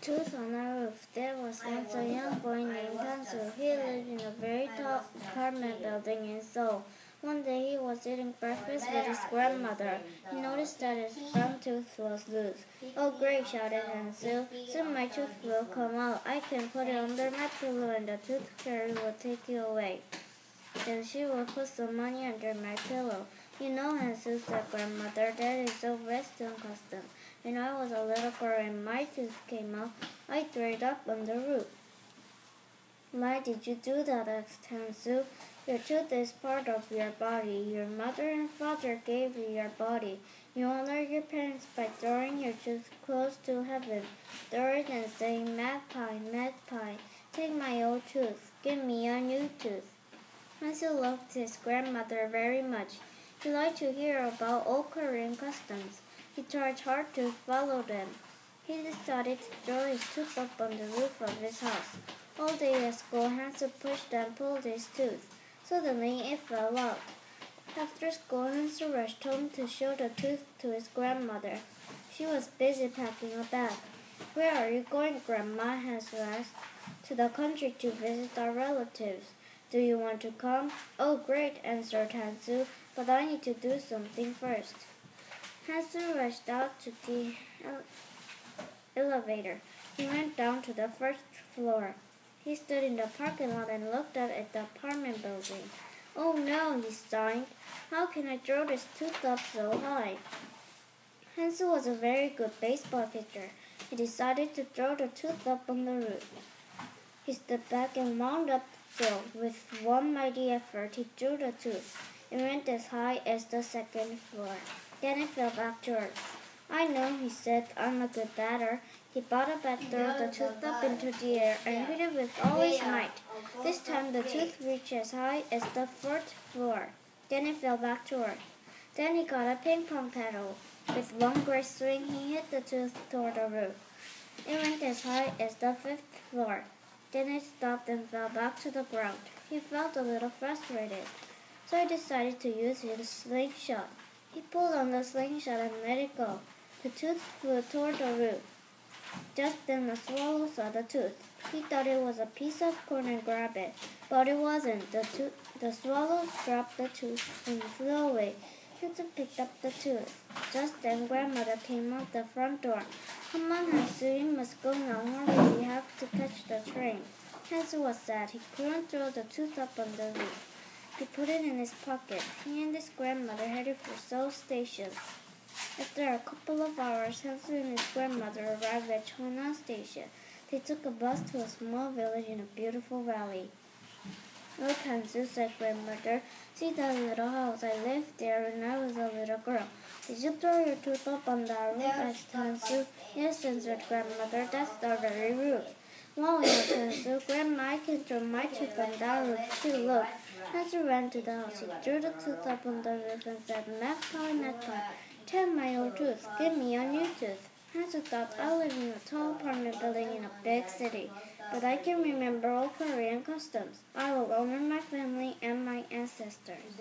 tooth on a roof. There was once a young boy named Hansu. He lived in a very tall apartment building in Seoul. One day he was eating breakfast with his grandmother. He noticed that his front tooth was loose. "Oh great," shouted Hansu. "Soon my tooth will come out. I can put it under my pillow and the tooth fairy will take you away. Then she will put some money under my pillow." "You know, Hansu," said grandmother, "that is a Western custom. When I was a little girl and my tooth came out, I threw it up on the roof." "Why did you do that?" asked Hansu. "Your tooth is part of your body. Your mother and father gave you your body. You honor your parents by throwing your tooth close to heaven. Throw it and say, 'Magpie, magpie, take my old tooth. Give me a new tooth.'" Hansu loved his grandmother very much. He liked to hear about old Korean customs. He tried hard to follow them. He decided to throw his tooth up on the roof of his house. All day at school, Hansu pushed and pulled his tooth. Suddenly, it fell out. After school, Hansu rushed home to show the tooth to his grandmother. She was busy packing a bag. "Where are you going, Grandma?" Hansu asked. "To the country to visit our relatives. Do you want to come?" "Oh, great," answered Hansu, "but I need to do something first." Hansu rushed out to the elevator. He went down to the first floor. He stood in the parking lot and looked out at the apartment building. "Oh no," he sighed. "How can I throw this tooth up so high?" Hansu was a very good baseball pitcher. He decided to throw the tooth up on the roof. He stood back and wound up the throw. With one mighty effort, he threw the tooth. It went as high as the second floor. Then it fell back to earth. "I know," he said. "I'm a good batter." He bought a bat, threw the tooth up into the air, and hit it with all his might. This time the tooth reached as high as the fourth floor. Then it fell back to earth. Then he got a ping-pong paddle. With one great swing, he hit the tooth toward the roof. It went as high as the fifth floor. Then it stopped and fell back to the ground. He felt a little frustrated, so he decided to use his slingshot. He pulled on the slingshot and let it go. The tooth flew toward the roof. Just then a swallow saw the tooth. He thought it was a piece of corn and grabbed it, but it wasn't. The swallow dropped the tooth and flew away. Hansu picked up the tooth. Just then grandmother came out the front door. "Come on, Hansu, you must go now. Hurry, we have to catch the train." Hansu was sad. He couldn't throw the tooth up on the roof. He put it in his pocket. He and his grandmother headed for Seoul Station. After a couple of hours, Hansu and his grandmother arrived at Cheonan Station. They took a bus to a small village in a beautiful valley. "Look, Hansu," said grandmother. "See that little house? I lived there when I was a little girl." "Did you throw your tooth up on that roof?" asked Hansu. "Yes," answered grandmother. "That's the very roof." "Wow," yelled Hansu. "Grandma, I can throw my tooth on that roof too. Look." Hansu ran to the house. He threw the tooth up on the roof and said, "Magpie, magpie, take my old tooth. Give me a new tooth." Hansu thought, "I live in a tall apartment building in a big city, but I can remember all Korean customs. I will honor my family and my ancestors."